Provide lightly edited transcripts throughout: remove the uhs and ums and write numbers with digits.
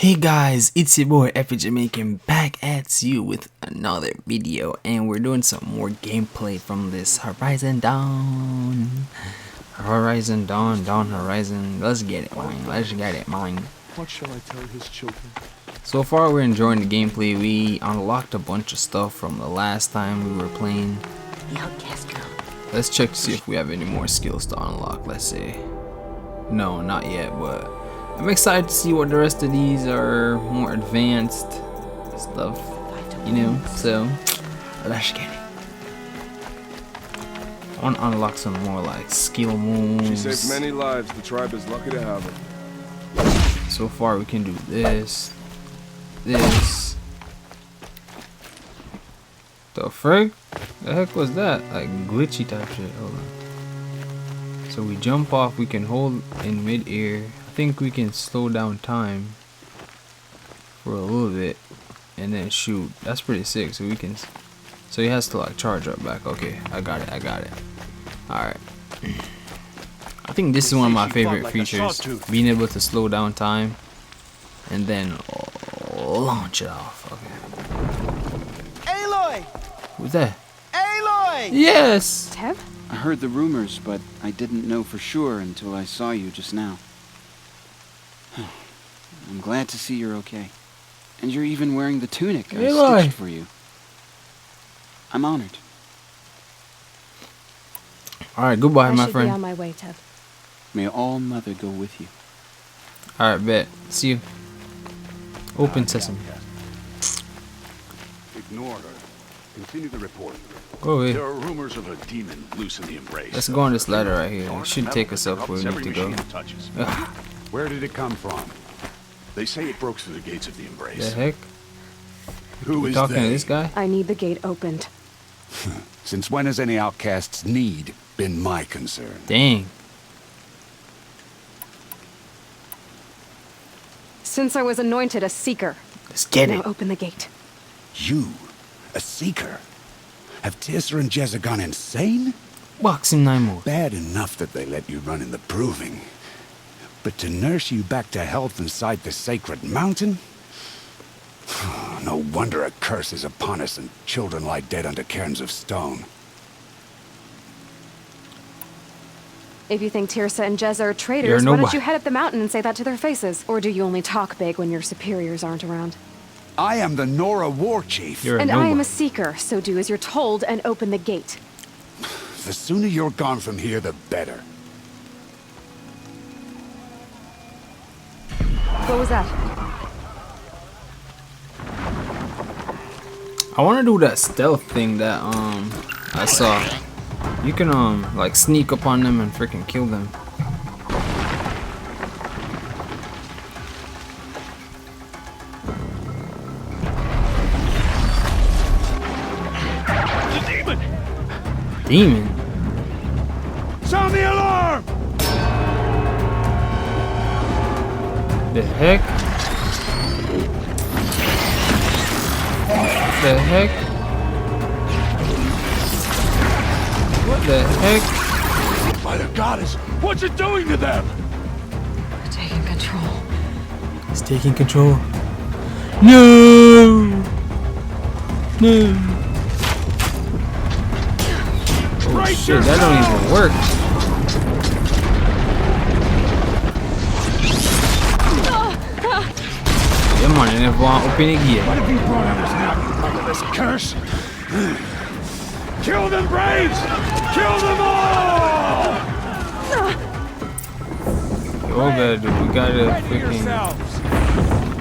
Hey guys, it's your boy Jamaican back at you with another video, and we're doing some more gameplay from this Horizon Dawn. Horizon. Let's get it, man. What shall I tell his children? So far, we're enjoying the gameplay. We unlocked a bunch of stuff from the last time we were playing. The outcast girl. Let's check to see if we have any more skills to unlock. Let's see. No, not yet, but I'm excited to see what the rest of these are, more advanced stuff, you know, so let's get it. I want to unlock some more like skill moves. She saved many lives. The tribe is lucky to have her. So far we can do this. The frick? The heck was that? Like glitchy type shit. Hold on. So we jump off, we can hold in mid-air. I think we can slow down time for a little bit and then shoot. That's pretty sick. So we can, so he has to like charge up back. Okay, I got it. Alright. I think this is one of my favorite features, being able to slow down time and then launch it off. Okay. Aloy! Who's that? Aloy! Yes! Tev? I heard the rumors, but I didn't know for sure until I saw you just now. I'm glad to see you're okay. And you're even wearing the tunic I stitched for you. I'm honored. Alright, goodbye, my I should friend. be on my way, Tev. May All Mother go with you. Alright, bet. See you. Open sesame. Ignore her. Continue the report. Go away. There are rumors of a demon loose in the embrace. Let's go on this ladder right here. It should take us up where we need to go. Where did it come from? They say it broke through the gates of the embrace. The heck? Who We is talking to they? this guy? I need the gate opened. Since when has any outcast's need been my concern? Dang. Since I was anointed a seeker. Let's get Now it. open the gate. You, a seeker? Have Tirsa and Jezza gone insane? Box him 9 more. Bad enough that they let you run in the proving. But to nurse you back to health inside the sacred mountain? No wonder a curse is upon us and children lie dead under cairns of stone. If you think Tirsa and Jezza are You're traitors, why don't nobody. you head up the mountain and say that to their faces? Or do you only talk big when your superiors aren't around? I am the Nora war chief. You're And a I am nobody. a seeker, so do as you're told and open the gate. The sooner you're gone from here, the better. What was that? I want to do that stealth thing that I saw. You can like sneak up on them and freaking kill them. Demon? Sound the alarm! The heck? The heck? What the heck? By the goddess, what's it doing to them? We're taking control. It's taking control. No! No! Oh shit, that don't even work. Come on, and if I open it here. What have you brought on us now, because of this curse? Kill them, braves! Kill them all! Yo, gotta do, we gotta freaking.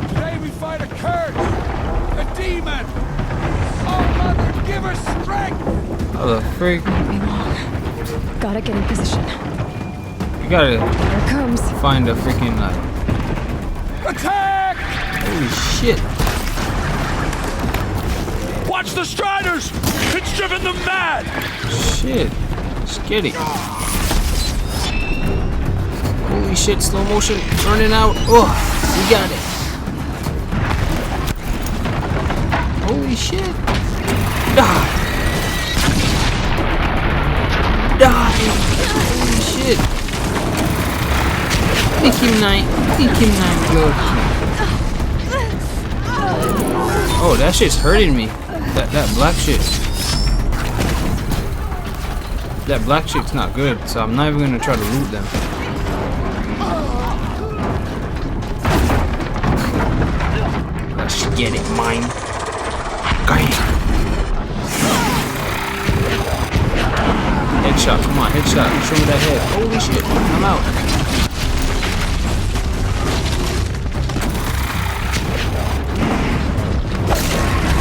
Today we fight a curse, a demon. Oh, Mother, give her strength. How the freak? Won't be long. Gotta get in position. You gotta Here it comes. find a freaking like. Attack! Holy shit! Watch the Striders! It's driven them mad! Shit! Skitty! Holy shit! Slow motion, running out. Oh, we got it. Holy shit! Die! Holy shit! Think him nine blood. Oh, that shit's hurting me. That black shit. That black shit's not good, so I'm not even gonna try to loot them. Let's get it, mine. Headshot, come on, headshot. Show me that head. Holy shit, I'm out.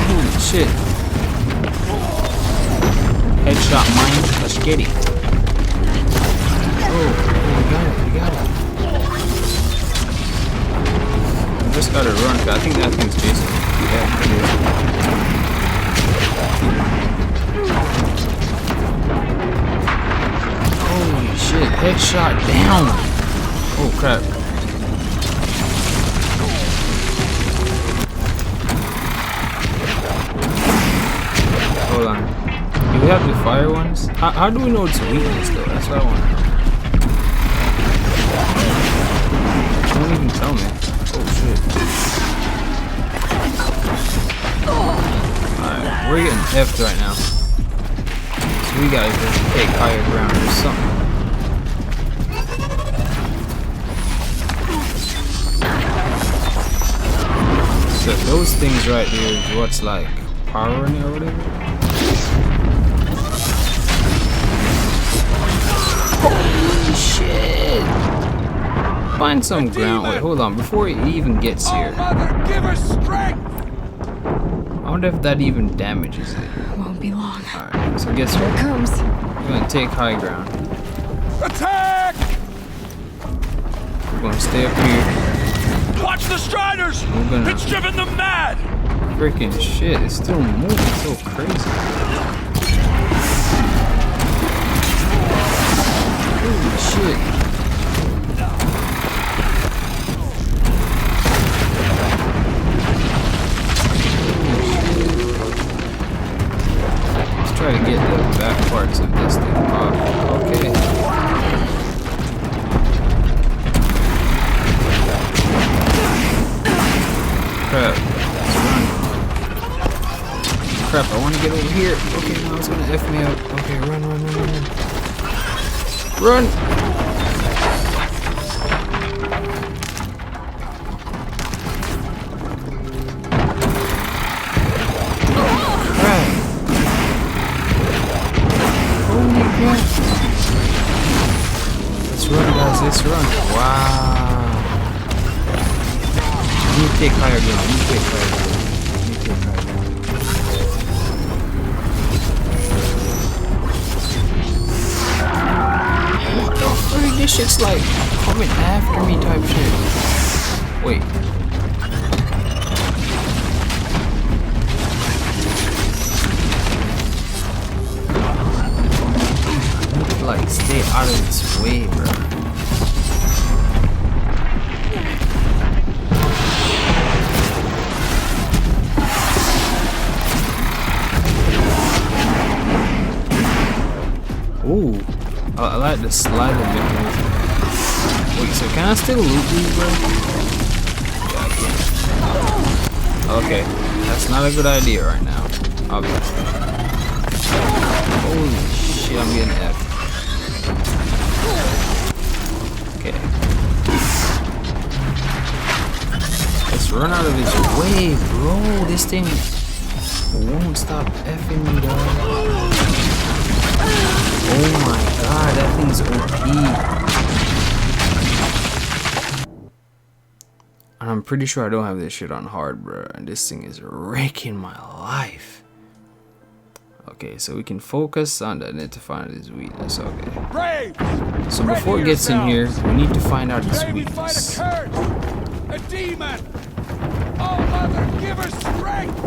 Holy shit. Headshot, mine. Let's get it. Oh, we got it. I just gotta run, 'cause I think that thing's chasing me. Yeah, it is. Holy shit, headshot down! Oh crap. Hold on. Do we have the fire ones? How do we know it's weakness though? That's what I want to know. Don't even tell me. Oh shit. Alright, we're getting F'd right now. So we gotta just take higher ground or something. So those things right here is what's like powering it or whatever. Holy shit! Find some ground. Wait, hold on. Before he even gets here, Mother, give her strength! I wonder if that even damages it. Won't be long. Alright, so guess Here it what? comes. We're gonna take high ground. Attack! We're gonna stay up here. Watch the Striders! We're gonna It's driven them mad! freaking shit. It's still moving so crazy. Holy shit. Let's try to get the back parts of this thing off. Okay. Crap. Let's run. Crap, I want to get over here. Okay, now it's gonna F me up. Okay, run. Run! Crap. Holy crap. Let's run, guys. Let's run. Wow. You need to take higher ground. What the frick? This shit's like coming after me type shit. Wait. I need to like stay out of its way, bro. Ooh, I like the slide a bit more. Wait, so can I still loot these, bro? Yeah, I can. Okay, that's not a good idea right now, obviously. Holy shit, I'm getting F. Okay. Let's run out of his way, bro. This thing won't stop effing me, dog. Oh my god, that thing's OP. And I'm pretty sure I don't have this shit on hard, bro. And this thing is wrecking my life. Okay, so we can focus on identifying his weakness. Okay. Brave! So before it gets in here, we need to find out his Today we fight weakness. a curse! A demon! Oh, Mother, give her strength!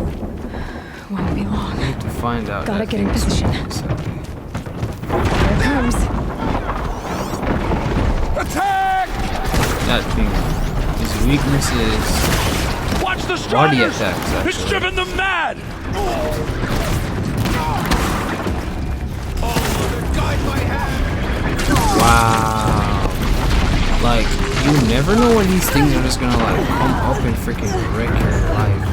Won't be long. We need to find out. Gotta that get in thing's position. weakness. Okay. Here it comes. Attack! That thing. His weakness is Watch the body Striders! attacks, It's actually. driven them mad! Oh, Mother, guide my hand! Wow. Like, you never know when these things are just gonna like come up and freaking wreck your life.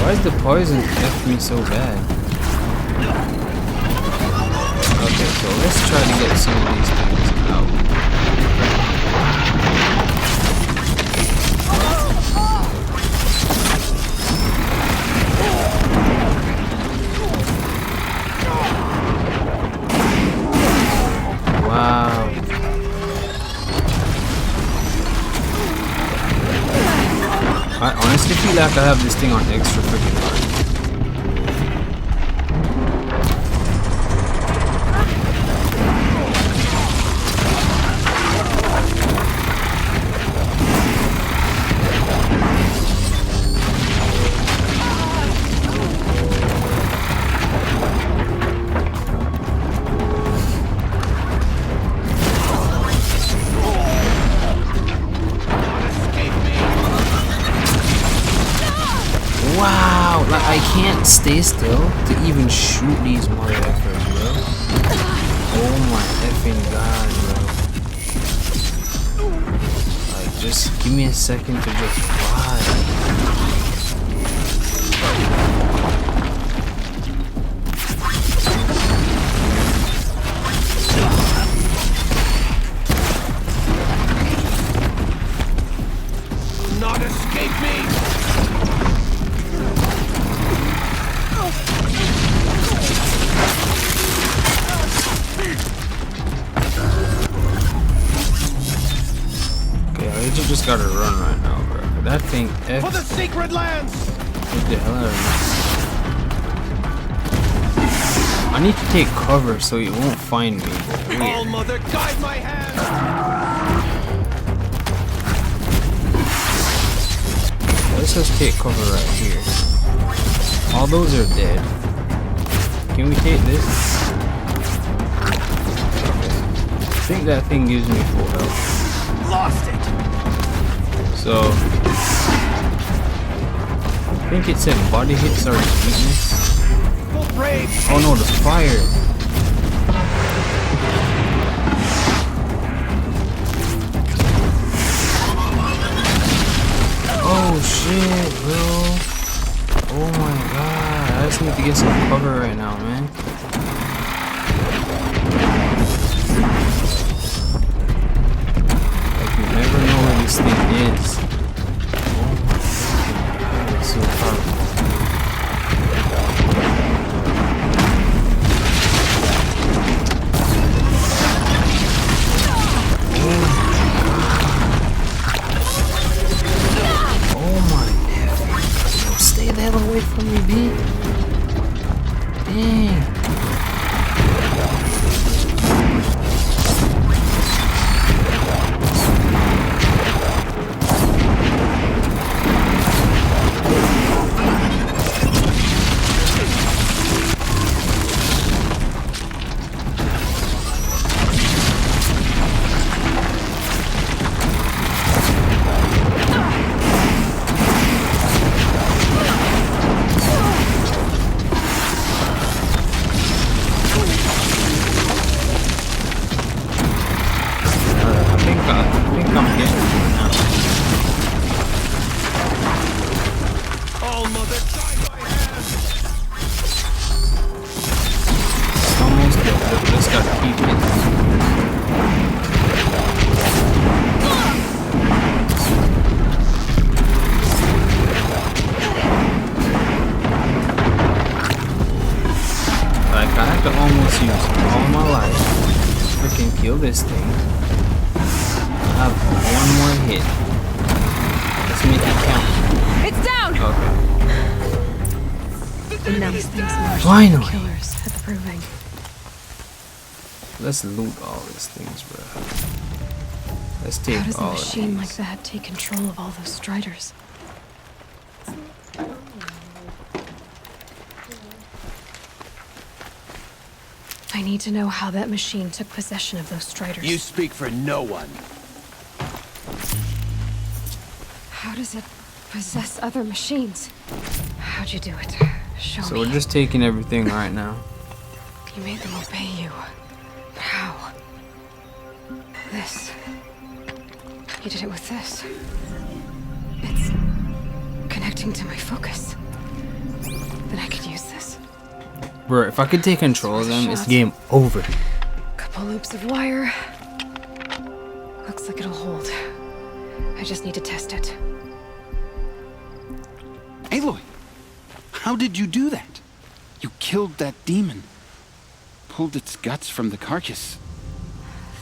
Why is the poison F me so bad? Okay, so let's try to get some of these things out. Wow. I honestly feel like I have this thing on extra freaking hard. Wow, like I can't stay still to even shoot these motherfuckers, bro. Oh my effing god, bro. Like, just give me a second to just fly. Not escape me! You just gotta run right now, bro. That thing F. For the secret lands! What the hell out of me? I need to take cover so it won't find me. Weird. All Mother, guide my hand! Let's just take cover right here. All those are dead. Can we take this? I think that thing gives me full health. Lost it! So, I think it said body hits are its weakness. Full rage! Oh no, the fire! Oh shit, bro! Oh my god, I just need to get some cover right now, man. Never know where this thing is. Oh my god, it's so powerful. Oh my god. Stay the hell away from me, B. Dang. Kill this thing. I have one more hit. Let's make it count. It's down! Okay. And now these things march Finally! killers at the proving. Let's loot all these things, bro. Let's take How does a all of machine these. like that take control of all those striders? I need to know how that machine took possession of those striders. You speak for no one. How does it possess other machines? How'd you do it? Show So me. we're just taking everything right now. You made them obey you. How? This. You did it with this. It's connecting to my focus. then I could use this. Bro, if I could take control of them, it's game over. Couple loops of wire. Looks like it'll hold. I just need to test it. Aloy, how did you do that? You killed that demon. Pulled its guts from the carcass.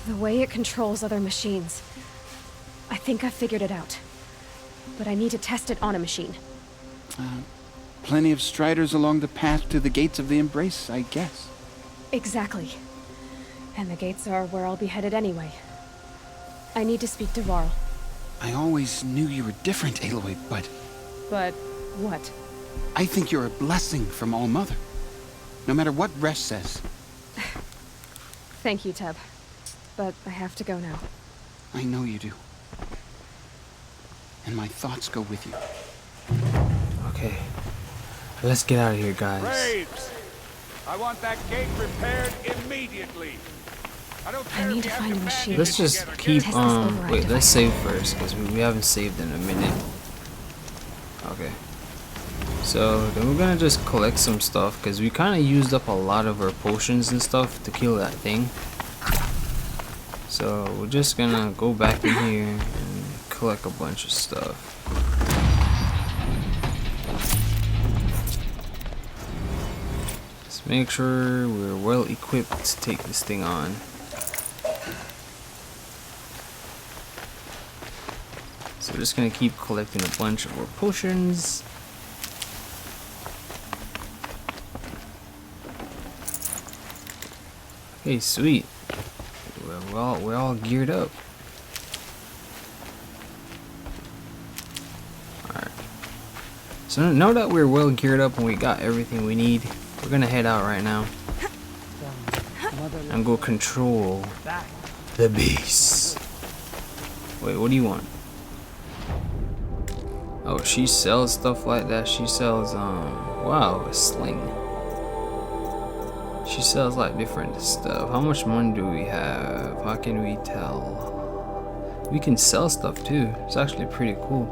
The way it controls other machines. I think I figured it out. But I need to test it on a machine. Plenty of striders along the path to the gates of the Embrace, I guess. Exactly. And the gates are where I'll be headed anyway. I need to speak to Varl. I always knew you were different, Aloy, but But what? I think you're a blessing from All Mother. No matter what Resh says. Thank you, Teb. But I have to go now. I know you do. And my thoughts go with you. Okay. Let's get out of here, guys. Graves! I want that gate repaired immediately. I don't care need if to you find have a to machine. bandage Let's it just together. keep, Test this override wait, let's device. save first, because we haven't saved in a minute. Okay. So, then we're gonna just collect some stuff, because we kind of used up a lot of our potions and stuff to kill that thing. So, we're just gonna go back in here and collect a bunch of stuff. Let's make sure we're well equipped to take this thing on. So we're just gonna keep collecting a bunch of our potions. Okay, sweet. We're all geared up. Alright. So now that we're well geared up and we got everything we need, we're gonna head out right now and go control the beast. Wait, what do you want? Oh, she sells stuff like that. She sells, wow, a sling. She sells like different stuff. How much money do we have? How can we tell? We can sell stuff too. It's actually pretty cool.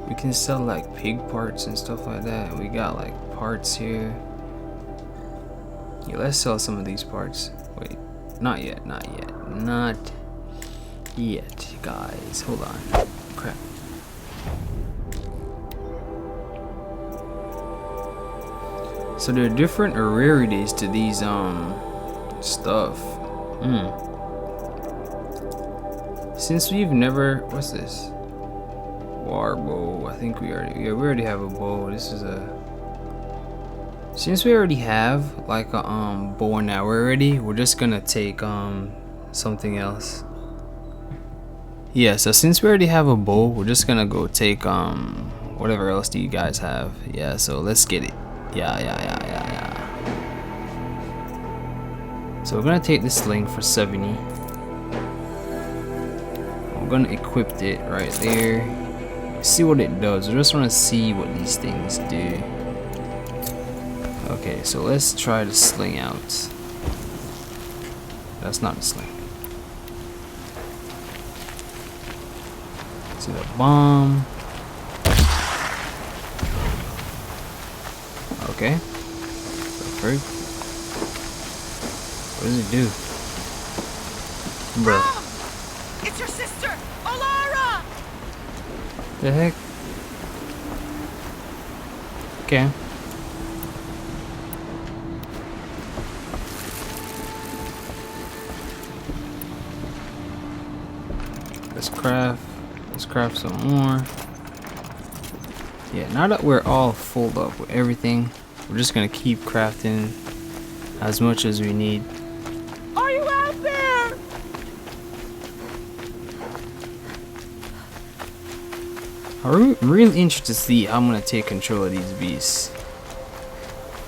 We can sell like pig parts and stuff like that. We got like parts here. Yeah, let's sell some of these parts. Wait, not yet, not yet, not yet, guys. Hold on. Crap. So there are different rarities to these stuff. Since we've never, what's this? War bow. I think we already have a bow. This is a. Since we already have like a bow and arrow already, we're just gonna take something else. Yeah. So since we already have a bow, we're just gonna go take whatever else do you guys have. Yeah. So let's get it. Yeah. So we're gonna take this sling for 70. We're gonna equip it right there. See what it does. I just wanna see what these things do. Okay, so let's try the sling out. That's not the sling. See the bomb. Okay. Perfect. What does it do? Bruh. Mom! It's your sister, Alara! The heck? Okay. Let's craft some more. Yeah, now that we're all full up with everything, we're just gonna keep crafting as much as we need. Are you out there? I'm really interested to see how I'm gonna take control of these beasts.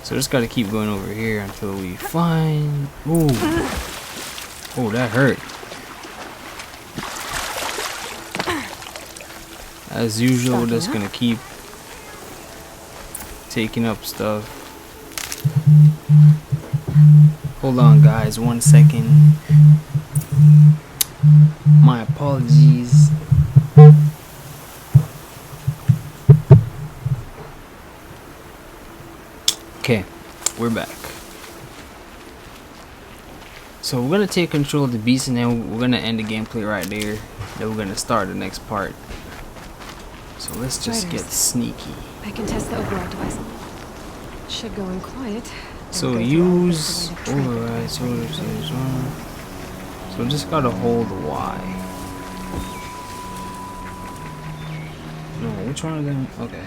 So just gotta keep going over here until we find. Ooh. Oh, that hurt. As usual, we're just gonna keep taking up stuff. Hold on, guys, 1 second. My apologies. we're back. So we're gonna take control of the beast, and then we're gonna end the gameplay right there. Then we're gonna start the next part. So let's just get sneaky. I can test the override device. Should go in quiet. So use override. So just gotta hold Y. No, which one of them? Okay.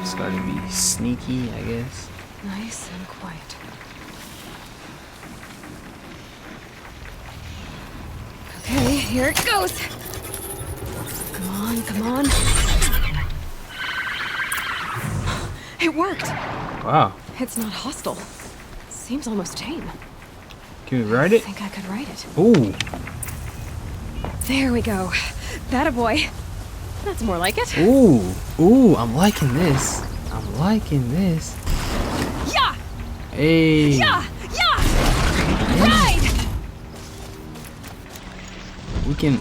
Just gotta be sneaky, I guess. Nice and quiet. Okay, here it goes. Come on, come on. It worked. Wow. It's not hostile. Seems almost tame. Can we ride it? I think I could ride it. Ooh. There we go. That a boy. That's more like it. Ooh. Ooh, I'm liking this. I'm liking this. Yeah! Hey. Yeah! Yeah! Ride! We can.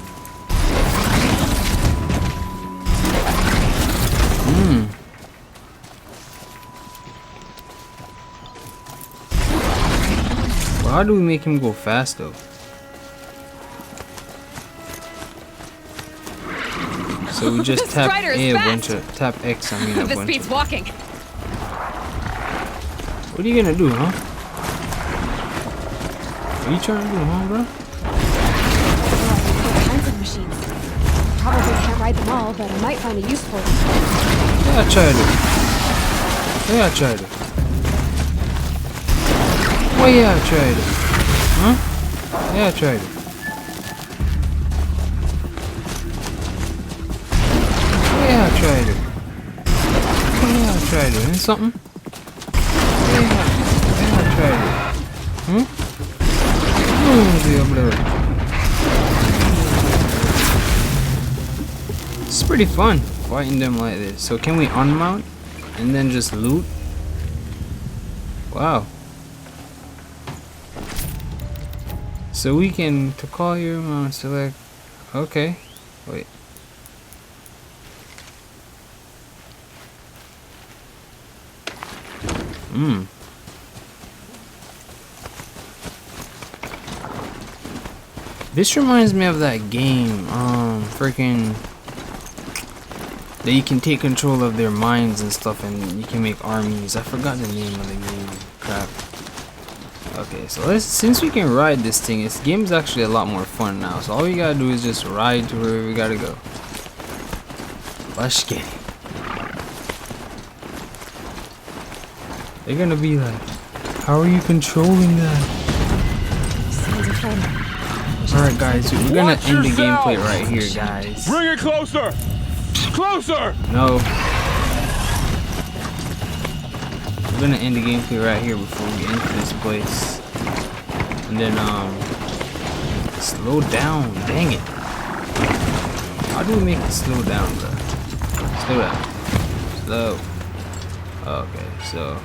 Well, how do we make him go fast though? So we just tap Strider is A a fast. bunch of tap X. I mean a This bunch. beats Of, walking. what are you gonna do, huh? What are you trying to do, huh, bro? All kinds of machines. Probably can't ride them all, but I might find a use for them. Yeah, try it. Yeah, try it. Well, yeah, try it. Huh? Yeah, try it. Yeah, try it. Yeah, try it. Ain't something? Yeah, try it. Hmm? It's pretty fun fighting them like this. So can we unmount and then just loot? Wow. So we can to call your mount select. Okay. Wait. This reminds me of that game, freaking that you can take control of their minds and stuff, and you can make armies. I forgot the name of the game. Crap. Okay, so since we can ride this thing, this game's actually a lot more fun now. So all we gotta do is just ride to where we gotta go. Let's get it. They're gonna be like, how are you controlling that? Sounds exciting. Alright guys, we're gonna end the gameplay right here, guys. Bring it closer! Closer! No. We're gonna end the gameplay right here before we get into this place. And then, slow down. Dang it. How do we make it slow down, bro? Slow down. Slow. Okay, so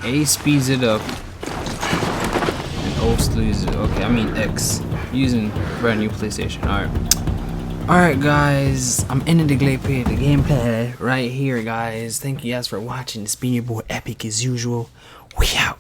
A speeds it up. And O slows it. Okay, I mean X. Using brand new PlayStation. Alright guys, I'm ending the gameplay right here, guys. Thank you guys for watching. It's been your boy Epic as usual. We out.